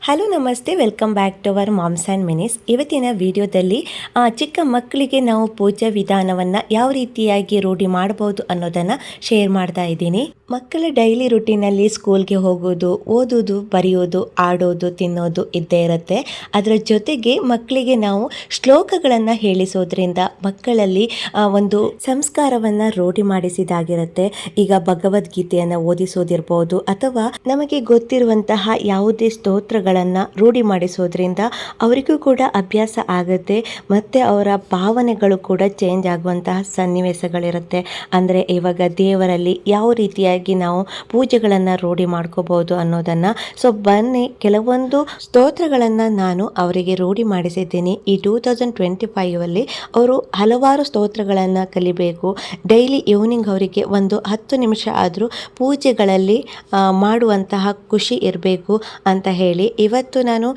Hello ನಮಸ್ತೆ, welcome back to our moms and minis. ಇವತ್ತಿನ ವಿಡಿಯೋದಲ್ಲಿ ಚಿಕ್ಕ ಮಕ್ಕಳಿಗೆ ನಾವು ಪೂಜಾ ವಿಧಾನವನ್ನು ಯಾವ ರೀತಿಯಾಗಿ ರೂಢಿ ಮಾಡ್ಬೋದು ಅನ್ನೋದನ್ನು ಶೇರ್ ಮಾಡ್ತಾ ಇದ್ದೀನಿ. ಮಕ್ಕಳ ಡೈಲಿ ರುಟೀನಲ್ಲಿ ಸ್ಕೂಲ್ಗೆ ಹೋಗೋದು, ಓದೋದು, ಬರೆಯೋದು, ಆಡೋದು, ತಿನ್ನೋದು ಇದ್ದೇ ಇರುತ್ತೆ. ಅದರ ಜೊತೆಗೆ ಮಕ್ಕಳಿಗೆ ನಾವು ಶ್ಲೋಕಗಳನ್ನು ಹೇಳಿಸೋದ್ರಿಂದ ಮಕ್ಕಳಲ್ಲಿ ಒಂದು ಸಂಸ್ಕಾರವನ್ನು ರೂಢಿ ಮಾಡಿಸಿದಾಗಿರುತ್ತೆ. ಈಗ ಭಗವದ್ಗೀತೆಯನ್ನು ಓದಿಸೋದಿರ್ಬೋದು ಅಥವಾ ನಮಗೆ ಗೊತ್ತಿರುವಂತಹ ಯಾವುದೇ ಸ್ತೋತ್ರಗಳನ್ನು ರೂಢಿ ಮಾಡಿಸೋದ್ರಿಂದ ಅವರಿಗೂ ಕೂಡ ಅಭ್ಯಾಸ ಆಗುತ್ತೆ ಮತ್ತು ಅವರ ಭಾವನೆಗಳು ಕೂಡ ಚೇಂಜ್ ಆಗುವಂತಹ ಸನ್ನಿವೇಶಗಳಿರುತ್ತೆ. ಅಂದರೆ ಇವಾಗ ದೇವರಲ್ಲಿ ಯಾವ ರೀತಿಯಾಗಿ ನಾವು ಪೂಜೆಗಳನ್ನು ರೂಢಿ ಮಾಡ್ಕೋಬಹುದು ಅನ್ನೋದನ್ನು ಬನ್ನಿ ಕೆಲವೊಂದು ಸ್ತೋತ್ರಗಳನ್ನು ನಾನು ಅವರಿಗೆ ರೂಢಿ ಮಾಡಿಸಿದ್ದೀನಿ. ಈ 2025 ಅವರು ಹಲವಾರು ಸ್ತೋತ್ರಗಳನ್ನು ಕಲಿಬೇಕು. ಡೈಲಿ ಈವ್ನಿಂಗ್ ಅವರಿಗೆ ಒಂದು 10 ನಿಮಿಷ ಆದರೂ ಪೂಜೆಗಳಲ್ಲಿ ಮಾಡುವಂತಹ ಖುಷಿ ಇರಬೇಕು ಅಂತ ಹೇಳಿ ಇವತ್ತು ನಾನು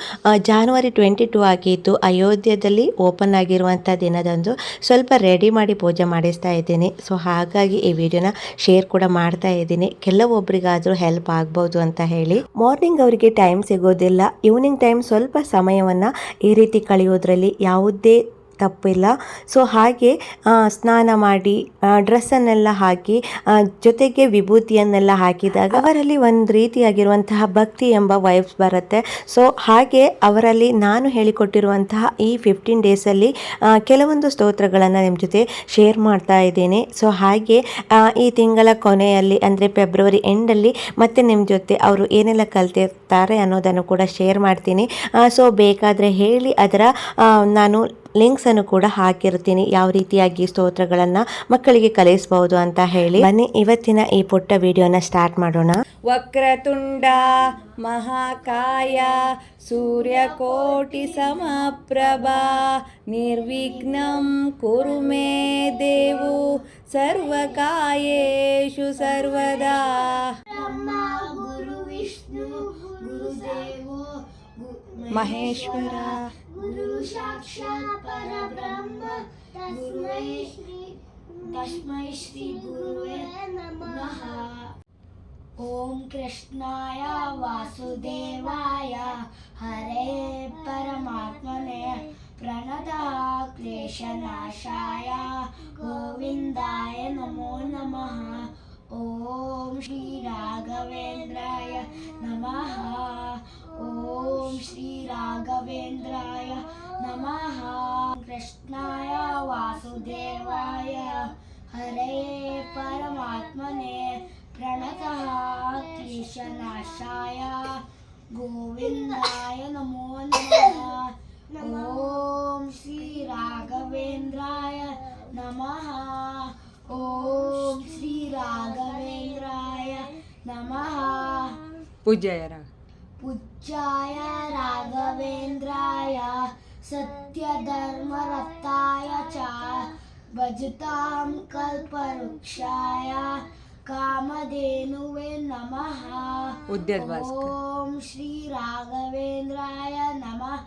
ಜಾನ್ವರಿ 22 ಆಗಿದ್ದು ಅಯೋಧ್ಯೆಯಲ್ಲಿ ಓಪನ್ ಆಗಿರುವಂಥ ದಿನದಂದು ಸ್ವಲ್ಪ ರೆಡಿ ಮಾಡಿ ಪೂಜೆ ಮಾಡಿಸ್ತಾ ಇದ್ದೀನಿ. ಹಾಗಾಗಿ ಈ ವಿಡಿಯೋನ ಶೇರ್ ಕೂಡ ಮಾಡ್ತಾ ಇದ್ದೀನಿ, ಕೆಲವೊಬ್ಬರಿಗಾದರೂ ಹೆಲ್ಪ್ ಆಗ್ಬೋದು ಅಂತ ಹೇಳಿ. ಮಾರ್ನಿಂಗ್ ಅವರಿಗೆ ಟೈಮ್ ಸಿಗೋದಿಲ್ಲ, ಈವ್ನಿಂಗ್ ಟೈಮ್ ಸ್ವಲ್ಪ ಸಮಯವನ್ನು ಈ ರೀತಿ ಕಳೆಯೋದ್ರಲ್ಲಿ ಯಾವುದೇ ತಪ್ಪಿಲ್ಲ. ಹಾಗೆ ಸ್ನಾನ ಮಾಡಿ ಡ್ರೆಸ್ಸನ್ನೆಲ್ಲ ಹಾಕಿ ಜೊತೆಗೆ ವಿಭೂತಿಯನ್ನೆಲ್ಲ ಹಾಕಿದಾಗ ಅವರಲ್ಲಿ ಒಂದು ರೀತಿಯಾಗಿರುವಂತಹ ಭಕ್ತಿ ಎಂಬ ವೈಬ್ಸ್ ಬರುತ್ತೆ. ಹಾಗೆ ಅವರಲ್ಲಿ ನಾನು ಹೇಳಿಕೊಟ್ಟಿರುವಂತಹ ಈ 15 ಡೇಸಲ್ಲಿ ಕೆಲವೊಂದು ಸ್ತೋತ್ರಗಳನ್ನು ನಿಮ್ಮ ಜೊತೆ ಶೇರ್ ಮಾಡ್ತಾ ಇದ್ದೀನಿ. ಹಾಗೆ ಈ ತಿಂಗಳ ಕೊನೆಯಲ್ಲಿ ಅಂದರೆ ಫೆಬ್ರವರಿ ಎಂಡಲ್ಲಿ ಮತ್ತೆ ನಿಮ್ಮ ಜೊತೆ ಅವರು ಏನೆಲ್ಲ ಕಲ್ತಿರ್ತಾರೆ ಅನ್ನೋದನ್ನು ಕೂಡ ಶೇರ್ ಮಾಡ್ತೀನಿ. ಬೇಕಾದರೆ ಹೇಳಿ, ಅದರ ನಾನು ಲಿಂಕ್ಸನ್ನು ಕೂಡ ಹಾಕಿರ್ತೀನಿ, ಯಾವ ರೀತಿಯಾಗಿ ಸ್ತೋತ್ರಗಳನ್ನು ಮಕ್ಕಳಿಗೆ ಕಲಿಸಬಹುದು ಅಂತ ಹೇಳಿ. ಬನ್ನಿ ಇವತ್ತಿನ ಈ ಪುಟ್ಟ ವಿಡಿಯೋನ ಸ್ಟಾರ್ಟ್ ಮಾಡೋಣ. ವಕ್ರತುಂಡ ಮಹಾಕಾಯ ಸೂರ್ಯಕೋಟಿ ಸಮಪ್ರಭಾ ನಿರ್ವಿಘ್ನಂ ಕುರು ಮೇ ದೇವು ಸರ್ವಕಾಯೇಷು ಸರ್ವದಾ. ಗುರು ವಿಷ್ಣು ಗುರುದೇವೋ ಮಹೇಶ್ವರ ಗುರು ಸಾಕ್ಷಾತ್ ಪರಬ್ರಹ್ಮ ತಸ್ಮೈ ಶ್ರೀ ಗುರುವೇ ನಮಃ. ಓಂ ಕೃಷ್ಣಾಯ ವಾಸುದೇವಾಯ ಹರೇ ಪರಮಾತ್ಮನೇ ಪ್ರಣತಃ ಕ್ಲೇಶನಾಶಾಯ ಗೋವಿಂದಾಯ ನಮೋ ನಮಃ. ಓಂ ಶ್ರೀ ರಾಘವೇಂದ್ರಾಯ ನಮಃ. ಓಂ ಶ್ರೀ ರಾಘವೇಂದ್ರಾಯ ನಮಃ. ಕೃಷ್ಣಾಯ ವಾಸುದೇವಾಯ ಹರೇ ಪರಮಾತ್ಮನೇ ಪ್ರಣತಃ ಕ್ಲೇಶನಾಶಾಯ ಗೋವಿಂದಾಯ ನಮೋ ನಮಃ. ಓಂ ಶ್ರೀ ರಾಘವೇಂದ್ರಾಯ ನಮಃ. ಓಂ ಶ್ರೀ ರಾಘವೇಂದ್ರಾಯ ನಮಃ. ಪೂಜ್ಯಾಯ ರಾಘವೇಂದ್ರಾಯ ಸತ್ಯಧರ್ಮರತಾಯ ಚ ಭಜತಾಂ ಕಲ್ಪವೃಕ್ಷಾಯ ಕಾಮಧೇನುವೇ ನಮಃ. ಓಂ ಶ್ರೀ ರಾಘವೇಂದ್ರಾಯ ನಮಃ.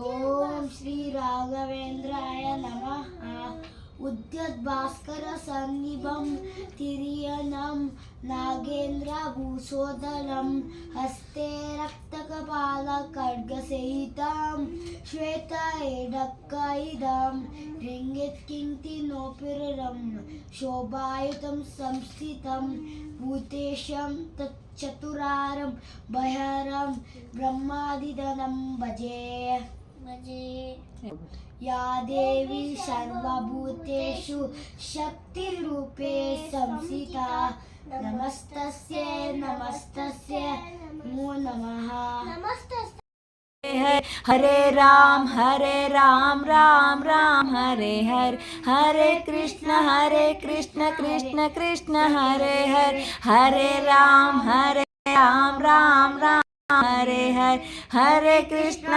ಓಂ ಶ್ರೀ ರಾಘವೇಂದ್ರಾಯ ನಮಃ. ಉದ್ಯದ್ಭಾಸ್ಕರ ಸನ್ನಿಭಂ ತಿರಿಯನಂ ನಾಗೇಂದ್ರಭೂಷೋಧರಂ ಹಸ್ತೆ ರಕ್ತಕಪಾಲ ಖಡ್ಗಸಹಿತಂ ಶ್ವೇತೈಡಕ್ಕೈದಂ ರಿಂಗಿತ್ಕಿಂತಿನೋಪಿರಂ ಶೋಭಾಯುತಂ ಸಂಸ್ಥಿತಂ ಭೂತೇಶಂ ತಚ್ಚತುರಾರಂ ಭಯರಂ ಬ್ರಹ್ಮಾದಿಧನಂ ಭಜೆ. या देवी सर्वभूतेषु शक्तिरूपे संस्थिता नमस्तस्यै नमस्तस्यै नमो नमः. हरे राम राम राम हरे हरे, हरे कृष्ण कृष्ण कृष्ण हरे हरे, हरे राम राम राम हरे हरे, हरे कृष्ण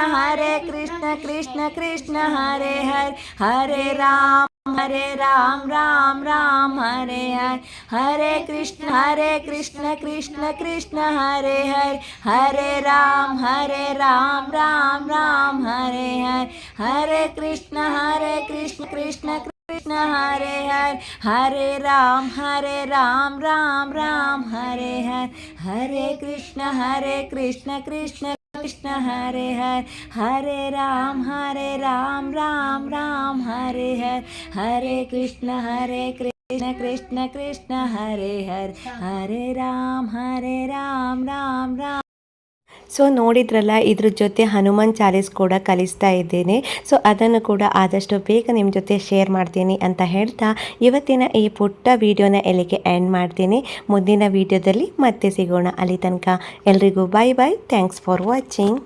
कृष्ण कृष्ण हरे हरे, हरे राम राम राम हरे हरे, हरे कृष्ण कृष्ण कृष्ण हरे हरे, हरे राम राम राम हरे हरे, हरे कृष्ण कृष्ण कृष्ण हरे हरे, हरे राम राम राम हरे हरे, हरे कृष्ण कृष्ण कृष्ण कृष्ण हरे हर हरे राम राम राम हरे हरे कृष्ण कृष्ण कृष्ण कृष्ण हरे हरे राम राम राम. ಸೊ ನೋಡಿದ್ರಲ್ಲ, ಇದ್ರ ಜೊತೆ ಹನುಮಾನ್ ಚಾಲೀಸ್ ಕೂಡ ಕಲಿಸ್ತಾ ಇದ್ದೇನೆ. ಸೊ ಅದನ್ನು ಕೂಡ ಆದಷ್ಟು ಬೇಗ ನಿಮ್ಮ ಜೊತೆ ಶೇರ್ ಮಾಡ್ತೀನಿ ಅಂತ ಹೇಳ್ತಾ ಇವತ್ತಿನ ಈ ಪುಟ್ಟ ವಿಡಿಯೋನ ಎಲ್ಲಿಗೆ ಎಂಡ್ ಮಾಡ್ತೀನಿ. ಮುಂದಿನ ವಿಡಿಯೋದಲ್ಲಿ ಮತ್ತೆ ಸಿಗೋಣ. ಅಲ್ಲಿ ತನಕ ಎಲ್ರಿಗೂ bye bye. Thanks for watching.